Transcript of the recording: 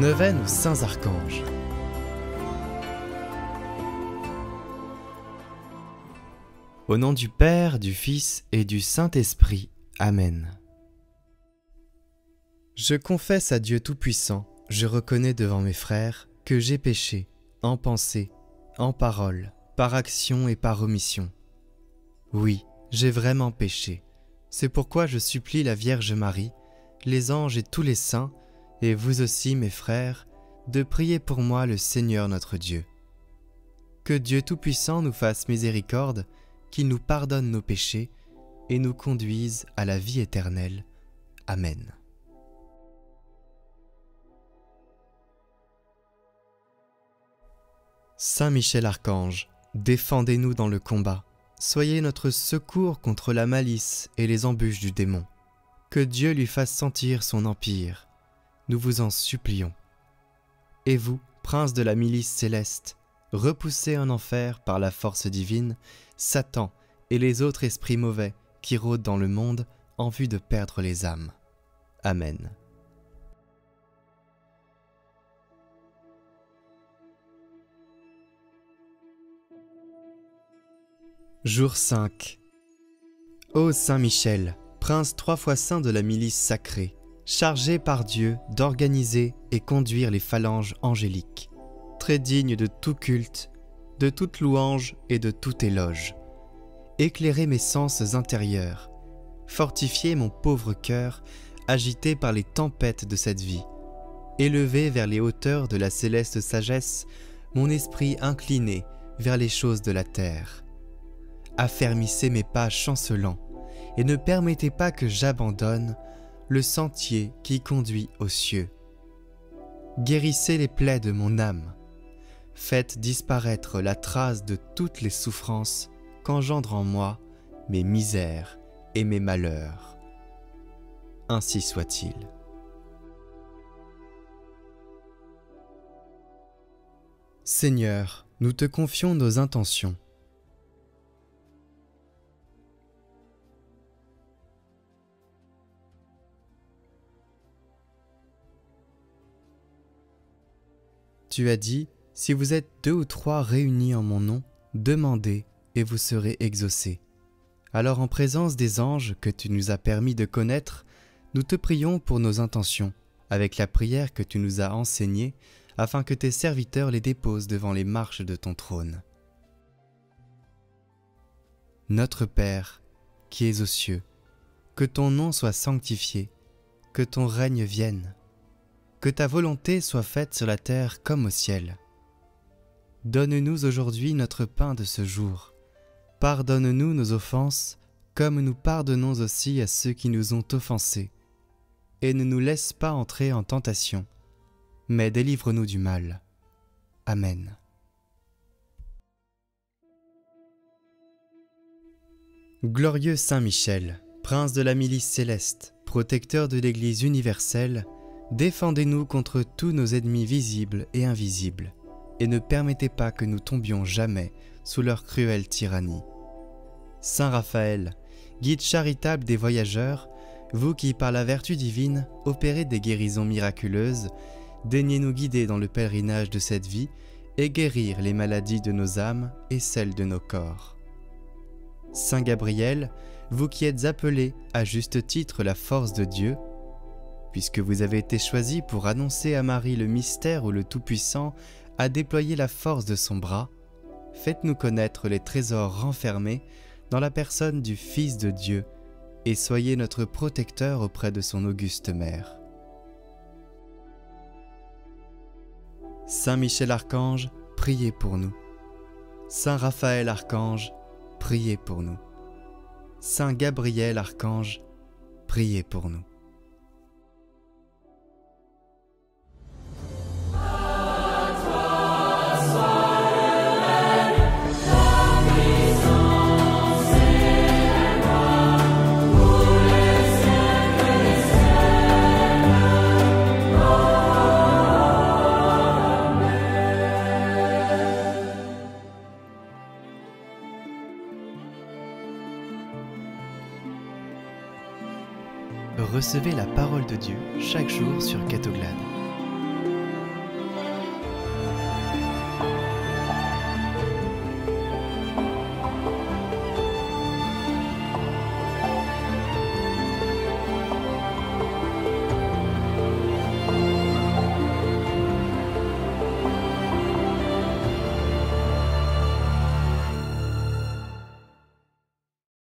Neuvaine aux saints archanges. Au nom du Père, du Fils et du Saint-Esprit. Amen. Je confesse à Dieu Tout-Puissant, je reconnais devant mes frères que j'ai péché, en pensée, en parole, par action et par omission. Oui, j'ai vraiment péché. C'est pourquoi je supplie la Vierge Marie, les anges et tous les saints, et vous aussi mes frères, de prier pour moi le Seigneur notre Dieu. Que Dieu Tout-Puissant nous fasse miséricorde, qu'il nous pardonne nos péchés et nous conduise à la vie éternelle. Amen. Saint Michel Archange, défendez-nous dans le combat. Soyez notre secours contre la malice et les embûches du démon. Que Dieu lui fasse sentir son empire. Nous vous en supplions. Et vous, prince de la milice céleste, repoussez en enfer par la force divine Satan et les autres esprits mauvais qui rôdent dans le monde en vue de perdre les âmes. Amen. Jour 5. Ô Saint Michel, prince 3 fois saint de la milice sacrée, chargé par Dieu d'organiser et conduire les phalanges angéliques, très digne de tout culte, de toute louange et de tout éloge. Éclairez mes sens intérieurs, fortifiez mon pauvre cœur agité par les tempêtes de cette vie, élevez vers les hauteurs de la céleste sagesse mon esprit incliné vers les choses de la terre. Affermissez mes pas chancelants et ne permettez pas que j'abandonne le sentier qui conduit aux cieux. Guérissez les plaies de mon âme. Faites disparaître la trace de toutes les souffrances qu'engendrent en moi mes misères et mes malheurs. Ainsi soit-il. Seigneur, nous te confions nos intentions. Tu as dit, si vous êtes 2 ou 3 réunis en mon nom, demandez et vous serez exaucés. Alors en présence des anges que tu nous as permis de connaître, nous te prions pour nos intentions, avec la prière que tu nous as enseignée, afin que tes serviteurs les déposent devant les marches de ton trône. Notre Père, qui es aux cieux, que ton nom soit sanctifié, que ton règne vienne. Que ta volonté soit faite sur la terre comme au ciel. Donne-nous aujourd'hui notre pain de ce jour. Pardonne-nous nos offenses, comme nous pardonnons aussi à ceux qui nous ont offensés. Et ne nous laisse pas entrer en tentation, mais délivre-nous du mal. Amen. Glorieux Saint Michel, prince de la milice céleste, protecteur de l'Église universelle, défendez-nous contre tous nos ennemis visibles et invisibles, et ne permettez pas que nous tombions jamais sous leur cruelle tyrannie. Saint Raphaël, guide charitable des voyageurs, vous qui par la vertu divine opérez des guérisons miraculeuses, daignez nous guider dans le pèlerinage de cette vie et guérir les maladies de nos âmes et celles de nos corps. Saint Gabriel, vous qui êtes appelé à juste titre la force de Dieu, puisque vous avez été choisi pour annoncer à Marie le mystère où le Tout-Puissant a déployé la force de son bras, faites-nous connaître les trésors renfermés dans la personne du Fils de Dieu et soyez notre protecteur auprès de son auguste mère. Saint Michel Archange, priez pour nous. Saint Raphaël Archange, priez pour nous. Saint Gabriel Archange, priez pour nous. Recevez la parole de Dieu chaque jour sur Catoglade.